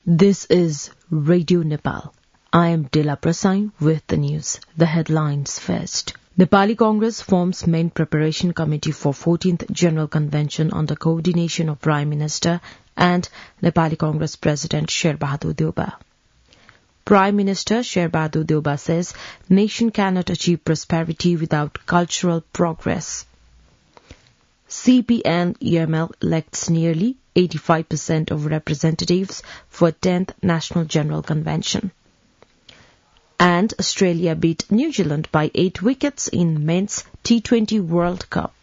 This is Radio Nepal. I am DILA PRASAI with the news. The headlines first. Nepali Congress forms main preparation committee for 14th General Convention under coordination of Prime Minister and Nepali Congress President Sher Bahadur Deuba. Prime Minister Sher Bahadur Deuba says nation cannot achieve prosperity without cultural progress. CPN-UML elects nearly 85% of representatives for 10th National General Convention. And Australia beat New Zealand by 8 wickets in men's T20 World Cup.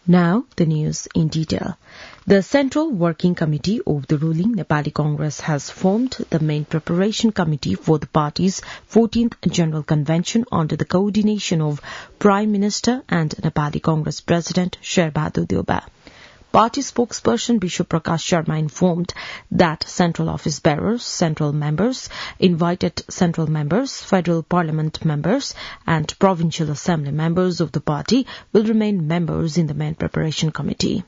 Now, the news in detail. The Central Working Committee of the ruling Nepali Congress has formed the main preparation committee for the party's 14th General Convention under the coordination of Prime Minister and Nepali Congress President Sher Bahadur Deuba. Party spokesperson Bishop Prakash Sharma informed that central office bearers, central members, invited central members, federal parliament members and provincial assembly members of the party will remain members in the main preparation committee.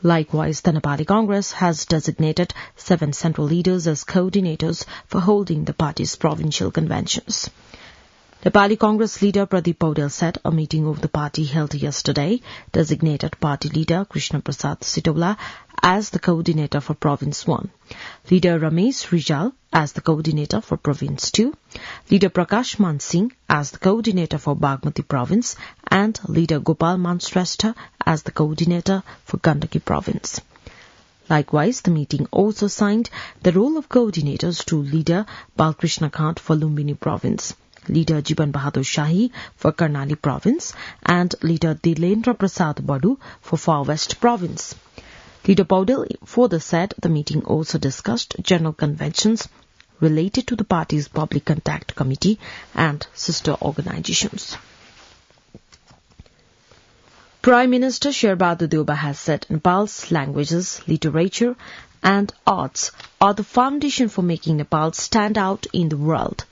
Likewise, the Nepali Congress has designated 7 central leaders as coordinators for holding the party's provincial conventions. Nepali Congress leader Pradeep Paudel said a meeting of the party held yesterday designated party leader Krishna Prasad Sitola as the coordinator for Province 1, leader Ramesh Rijal as the coordinator for Province 2, leader Prakash Man Singh as the coordinator for Bagmati Province, and leader Gopal Mansrestha as the coordinator for Gandaki Province. Likewise, the meeting also signed the role of coordinators to leader Balkrishna Kant for Lumbini Province, leader Jiban Bahadur Shahi for Karnali Province, and leader Dilendra Prasad Badu for Far West Province. Leader Paudel further said the meeting also discussed general conventions related to the party's Public Contact Committee and sister organizations. Prime Minister Sher Bahadur Deuba has said Nepal's languages, literature and arts are the foundation for making Nepal stand out in the world.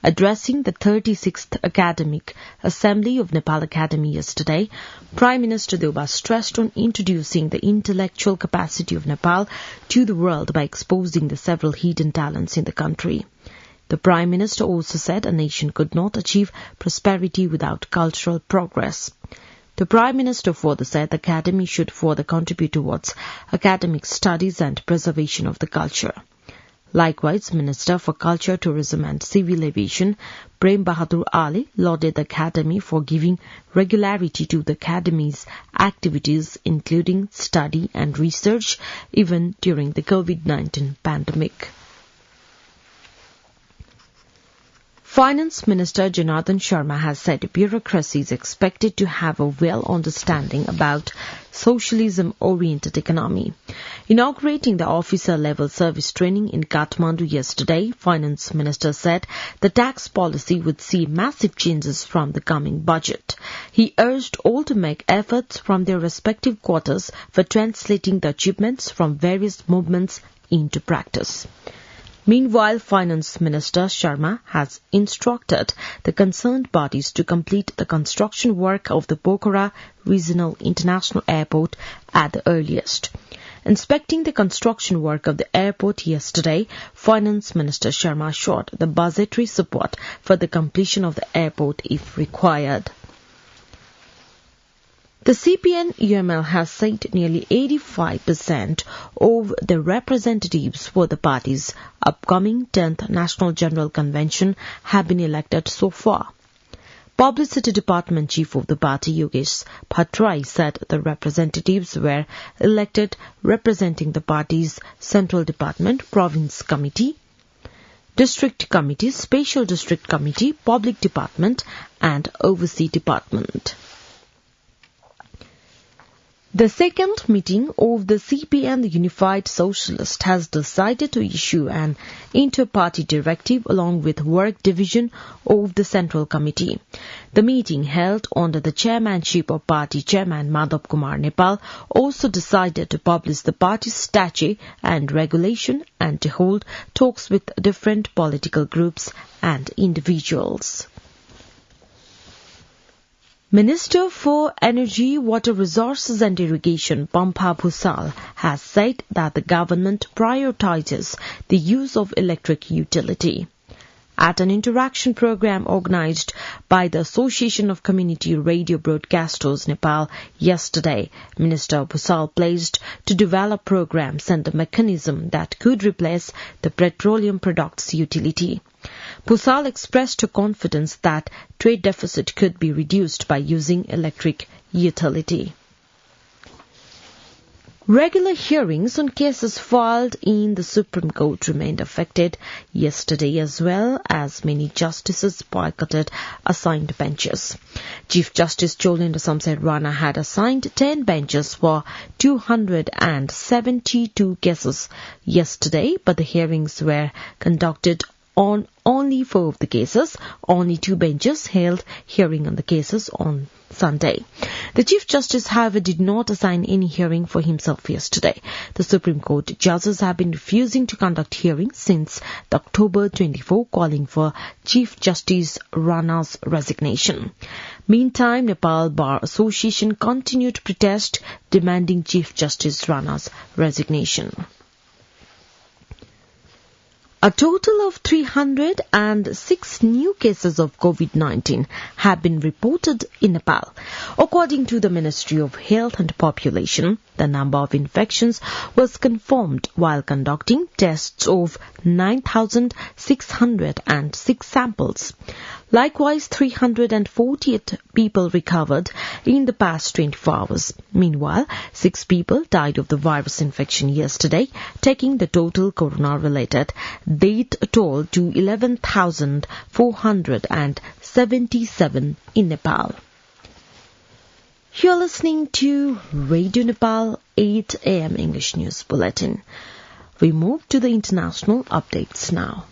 Addressing the 36th Academic Assembly of Nepal Academy yesterday, Prime Minister Deuba stressed on introducing the intellectual capacity of Nepal to the world by exposing the several hidden talents in the country. The Prime Minister also said a nation could not achieve prosperity without cultural progress. The Prime Minister further said the Academy should further contribute towards academic studies and preservation of the culture. Likewise, Minister for Culture, Tourism and Civil Aviation, Prem Bahadur Ali, lauded the Academy for giving regularity to the Academy's activities, including study and research, even during the COVID-19 pandemic. Finance Minister Janardhan Sharma has said bureaucracy is expected to have a well understanding about socialism-oriented economy. Inaugurating the officer-level service training in Kathmandu yesterday, Finance Minister said the tax policy would see massive changes from the coming budget. He urged all to make efforts from their respective quarters for translating the achievements from various movements into practice. Meanwhile, Finance Minister Sharma has instructed the concerned bodies to complete the construction work of the Pokhara Regional International Airport at the earliest. Inspecting the construction work of the airport yesterday, Finance Minister Sharma assured the budgetary support for the completion of the airport if required. The CPN-UML has said nearly 85% of the representatives for the party's upcoming 10th National General Convention have been elected so far. Publicity Department Chief of the party, Yogesh Bhattrai, said the representatives were elected representing the party's Central Department, Province Committee, District Committee, Special District Committee, Public Department and Overseas Department. The second meeting of the CPN, the Unified Socialist, has decided to issue an inter-party directive along with work division of the Central Committee. The meeting, held under the chairmanship of Party Chairman Madhav Kumar Nepal, also decided to publish the party's statute and regulation and to hold talks with different political groups and individuals. Minister for Energy, Water Resources and Irrigation, Pampha Bhusal, has said that the government prioritizes the use of electric utility. At an interaction program organized by the Association of Community Radio Broadcasters Nepal yesterday, Minister Bhusal pledged to develop programs and a mechanism that could replace the petroleum products utility. Bhusal expressed her confidence that trade deficit could be reduced by using electric utility. Regular hearings on cases filed in the Supreme Court remained affected yesterday as well as many justices boycotted assigned benches. Chief Justice Cholendra Samsed Rana had assigned 10 benches for 272 cases yesterday, but the hearings were conducted on only 4 of the cases. Only 2 benches held hearing on the cases on Sunday. The Chief Justice, however, did not assign any hearing for himself yesterday. The Supreme Court judges have been refusing to conduct hearings since October 24, calling for Chief Justice Rana's resignation. Meantime, Nepal Bar Association continued to protest, demanding Chief Justice Rana's resignation. A total of 306 new cases of COVID-19 have been reported in Nepal. According to the Ministry of Health and Population, the number of infections was confirmed while conducting tests of 9,606 samples. Likewise, 348 people recovered in the past 24 hours. Meanwhile, 6 people died of the virus infection yesterday, taking the total corona-related death toll to 11,477 in Nepal. You're listening to Radio Nepal 8 a.m. English News Bulletin. We move to the international updates now.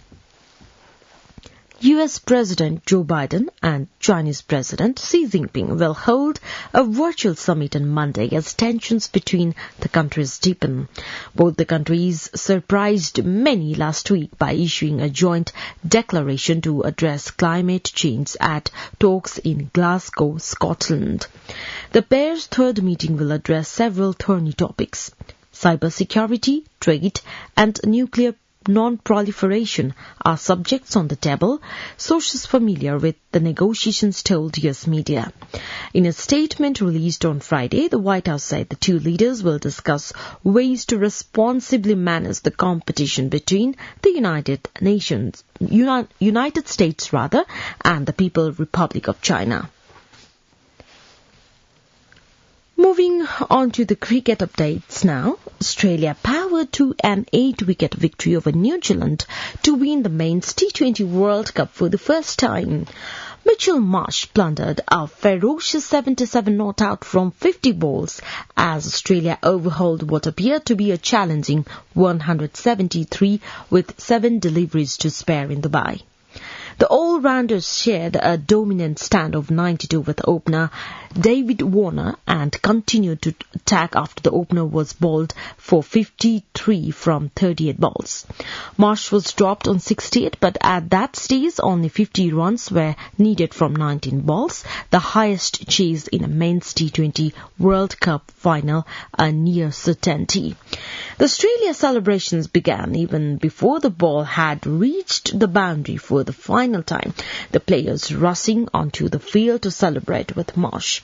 U.S. President Joe Biden and Chinese President Xi Jinping will hold a virtual summit on Monday as tensions between the countries deepen. Both the countries surprised many last week by issuing a joint declaration to address climate change at talks in Glasgow, Scotland. The pair's third meeting will address several thorny topics: cybersecurity, trade, and nuclear non-proliferation are subjects on the table, sources familiar with the negotiations told U.S. media. In a statement released on Friday, the White House said the two leaders will discuss ways to responsibly manage the competition between the United States and the People's Republic of China. Moving on to the cricket updates now. Australia powered to an 8-wicket victory over New Zealand to win the men's T20 World Cup for the first time. Mitchell Marsh plundered a ferocious 77 not out from 50 balls as Australia overhauled what appeared to be a challenging 173 with 7 deliveries to spare in the bye. The all-rounders shared a dominant stand of 92 with opener David Warner and continued to attack after the opener was bowled for 53 from 38 balls. Marsh was dropped on 68, but at that stage only 50 runs were needed from 19 balls, the highest chase in a men's T20 World Cup final, a near certainty. The Australia celebrations began even before the ball had reached the boundary for the final time, the players rushing onto the field to celebrate with Marsh.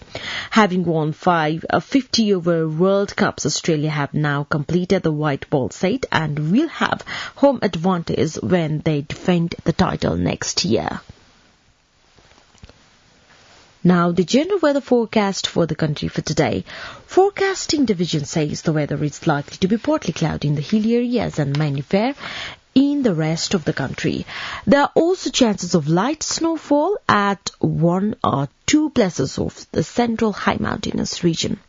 Having won 5 50-over World Cups, Australia have now completed the white ball set and will have home advantage when they defend the title next year. Now, the general weather forecast for the country for today. Forecasting division says the weather is likely to be partly cloudy in the hilly areas and mainly fair in the rest of the country. There are also chances of light snowfall at 1 or 2 places of the central high mountainous region.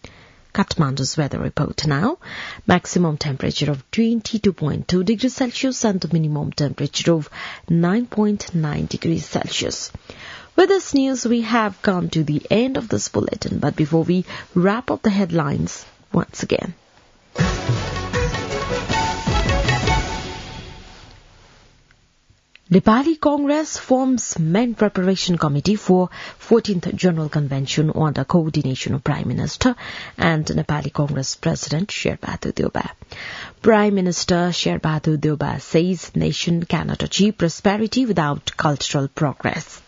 Kathmandu's weather report now. Maximum temperature of 22.2 degrees Celsius and the minimum temperature of 9.9 degrees Celsius. With this news, we have come to the end of this bulletin. But before we wrap up the headlines once again. Nepali Congress forms main preparation committee for 14th General Convention under coordination of Prime Minister and Nepali Congress President Sherbahadur Deoba. Prime Minister Sherbahadur Deoba says nation cannot achieve prosperity without cultural progress.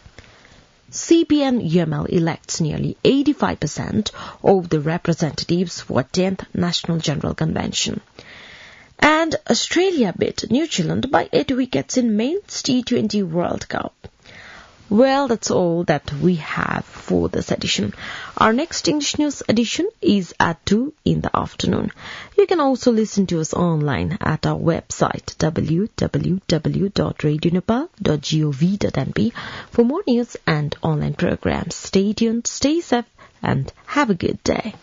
CPN-UML elects nearly 85% of the representatives for 10th National General Convention. And Australia beat New Zealand by 8 wickets in men's T20 World Cup. Well, that's all that we have for this edition. Our next English news edition is at 2 in the afternoon. You can also listen to us online at our website www.radionepal.gov.np for more news and online programs. Stay tuned, stay safe, and have a good day.